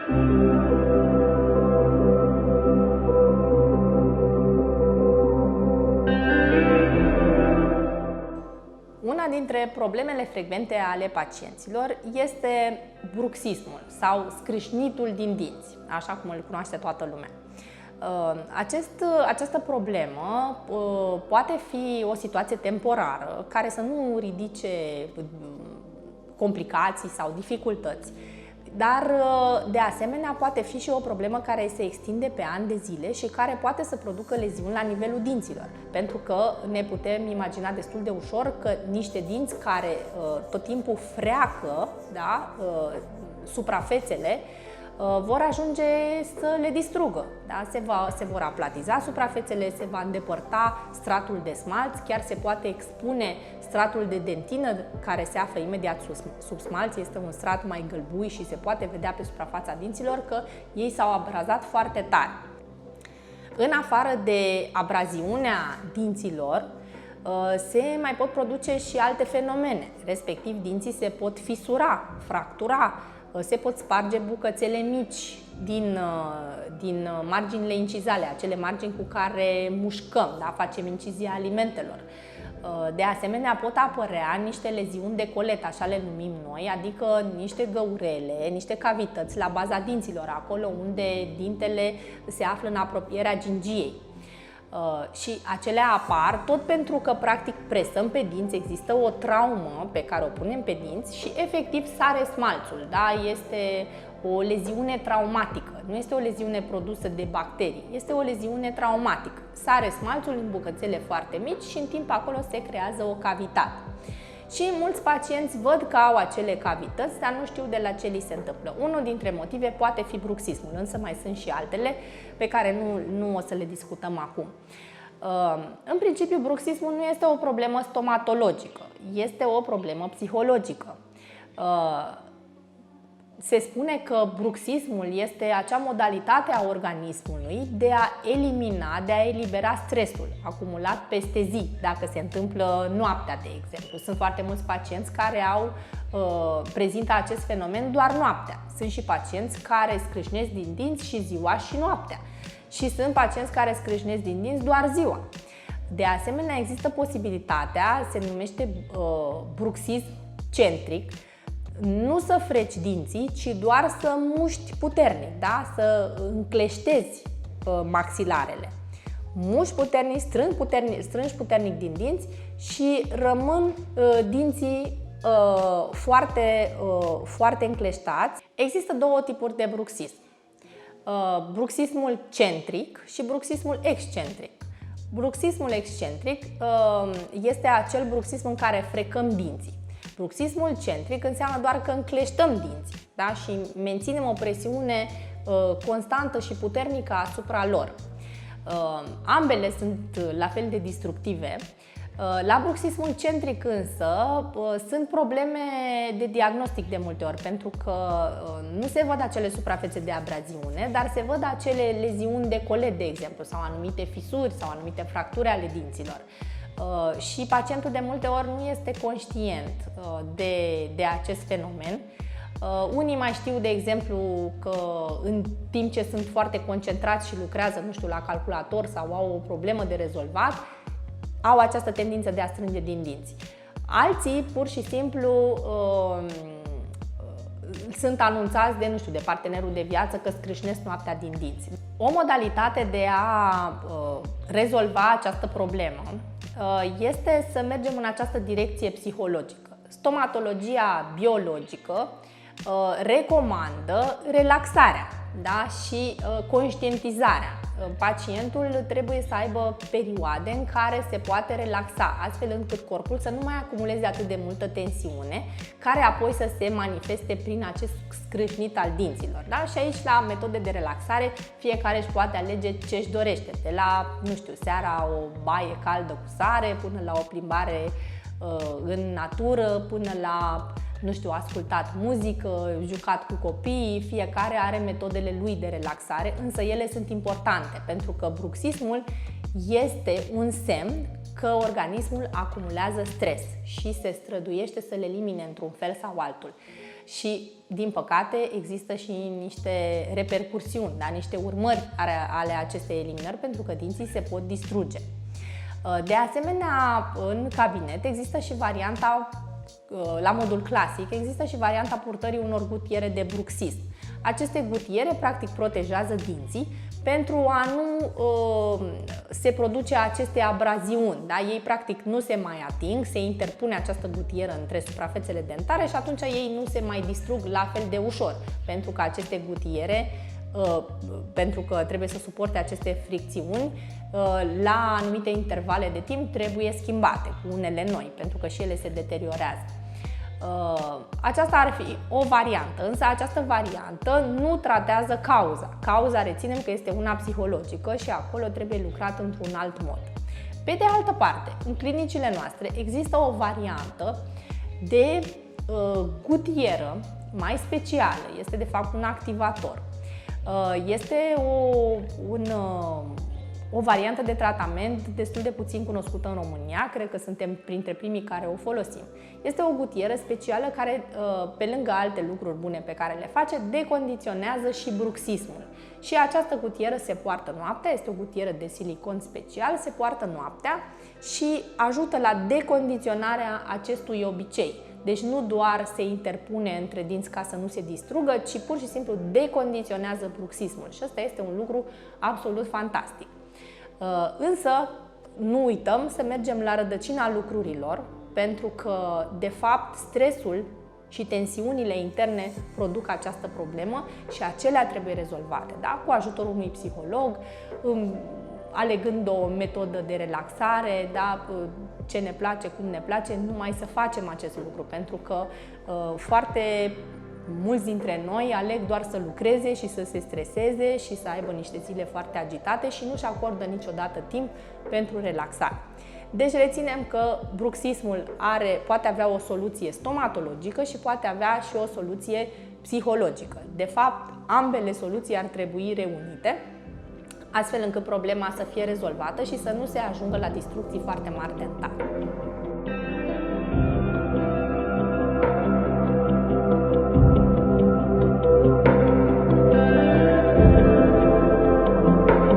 Una dintre problemele frecvente ale pacienților este bruxismul sau scrâșnitul din dinți, așa cum îl cunoaște toată lumea. Această problemă poate fi o situație temporară care să nu ridice complicații sau dificultăți, dar de asemenea poate fi și o problemă care se extinde pe ani de zile și care poate să producă leziuni la nivelul dinților. Pentru că ne putem imagina destul de ușor că niște dinți care tot timpul freacă, da, suprafețele, vor ajunge să le distrugă. Da? Se vor aplatiza suprafețele, se va îndepărta stratul de smalț, chiar se poate expune stratul de dentină care se află imediat sub smalț. Este un strat mai gălbui și se poate vedea pe suprafața dinților că ei s-au abrazat foarte tare. În afară de abraziunea dinților, se mai pot produce și alte fenomene, respectiv dinții se pot fisura, fractura, se pot sparge bucățele mici din marginile incizale, acele margini cu care mușcăm, da? Facem incizia alimentelor. De asemenea, pot apărea niște leziuni de colet, așa le numim noi, adică niște găurele, niște cavități la baza dinților, acolo unde dintele se află în apropierea gingiei. Și acelea apar tot pentru că practic presăm pe dinți, există o traumă pe care o punem pe dinți și efectiv sare smalțul, da? Este o leziune traumatică, nu este o leziune produsă de bacterii, este o leziune traumatică. Sare smalțul în bucățele foarte mici și în timp acolo se creează o cavitate. Și mulți pacienți văd că au acele cavități, dar nu știu de la ce li se întâmplă. Unul dintre motive poate fi bruxismul, însă mai sunt și altele pe care nu o să le discutăm acum. În principiu, bruxismul nu este o problemă stomatologică, este o problemă psihologică. Se spune că bruxismul este acea modalitate a organismului de a elimina, de a elibera stresul acumulat peste zi, dacă se întâmplă noaptea, de exemplu. Sunt foarte mulți pacienți care prezintă acest fenomen doar noaptea. Sunt și pacienți care scrâșnesc din dinți și ziua și noaptea. Și sunt pacienți care scrâșnesc din dinți doar ziua. De asemenea, există posibilitatea, se numește bruxism centric, nu să freci dinții, ci doar să muști puternic, da? Să încleștezi maxilarele. Muști puternic, strângi puternic din dinți și rămân dinții foarte încleștați. Există două tipuri de bruxism. Bruxismul centric și bruxismul excentric. Bruxismul excentric este acel bruxism în care frecăm dinții. Bruxismul centric înseamnă doar că încleștăm dinții, da? Și menținem o presiune constantă și puternică asupra lor. Ambele sunt la fel de destructive. La bruxismul centric însă sunt probleme de diagnostic de multe ori, pentru că nu se văd acele suprafețe de abraziune, dar se văd acele leziuni de colet, de exemplu, sau anumite fisuri sau anumite fracturi ale dinților. Și pacientul de multe ori nu este conștient de acest fenomen. Unii mai știu, de exemplu, că în timp ce sunt foarte concentrați și lucrează, nu știu, la calculator sau au o problemă de rezolvat, au această tendință de a strânge din dinți. Alții, pur și simplu, sunt anunțați de, nu știu, de partenerul de viață că scrâșnesc noaptea din dinți. O modalitate de a rezolva această problemă este să mergem în această direcție psihologică. Stomatologia biologică recomandă relaxarea, da? Și conștientizarea. Pacientul trebuie să aibă perioade în care se poate relaxa, astfel încât corpul să nu mai acumuleze atât de multă tensiune, care apoi să se manifeste prin acest scrâșnit al dinților. Da? Și aici, la metode de relaxare, fiecare își poate alege ce își dorește, de la, nu știu, seara o baie caldă cu sare, până la o plimbare în natură, până la, nu știu, ascultat muzică, jucat cu copiii, fiecare are metodele lui de relaxare, însă ele sunt importante, pentru că bruxismul este un semn că organismul acumulează stres și se străduiește să-l elimine într-un fel sau altul. și, din păcate, există și niște repercursiuni, da? Niște urmări ale acestei eliminări, pentru că dinții se pot distruge. De asemenea, în cabinet există și varianta, la modul clasic, există și varianta purtării unor gutiere de bruxism. Aceste gutiere practic protejează dinții pentru a nu se produce aceste abraziuni, da? Ei practic nu se mai ating, se interpune această gutieră între suprafețele dentare și atunci ei nu se mai distrug la fel de ușor, pentru că aceste gutiere, pentru că trebuie să suporte aceste fricțiuni, la anumite intervale de timp trebuie schimbate cu unele noi, pentru că și ele se deteriorează. Aceasta ar fi o variantă, însă această variantă nu tratează cauza. Cauza, reținem că este una psihologică și acolo trebuie lucrat într-un alt mod. Pe de altă parte, în clinicile noastre există o variantă de gutieră mai specială, este de fapt un activator. Este o variantă de tratament destul de puțin cunoscută în România, cred că suntem printre primii care o folosim. Este o gutieră specială care, pe lângă alte lucruri bune pe care le face, decondiționează și bruxismul. Și această gutieră se poartă noaptea, este o gutieră de silicon special, se poartă noaptea și ajută la decondiționarea acestui obicei. Deci nu doar se interpune între dinți ca să nu se distrugă, ci pur și simplu decondiționează bruxismul. Și ăsta este un lucru absolut fantastic. Însă nu uităm să mergem la rădăcina lucrurilor, pentru că, de fapt, stresul și tensiunile interne produc această problemă și acelea trebuie rezolvate, da? Cu ajutorul unui psiholog, alegând o metodă de relaxare, da? Ce ne place, cum ne place, numai să facem acest lucru, pentru că foarte mulți dintre noi aleg doar să lucreze și să se streseze și să aibă niște zile foarte agitate și nu-și acordă niciodată timp pentru relaxare. Deci reținem că bruxismul poate avea o soluție stomatologică și poate avea și o soluție psihologică. De fapt, ambele soluții ar trebui reunite, astfel încât problema să fie rezolvată și să nu se ajungă la distrucții foarte mari dentare.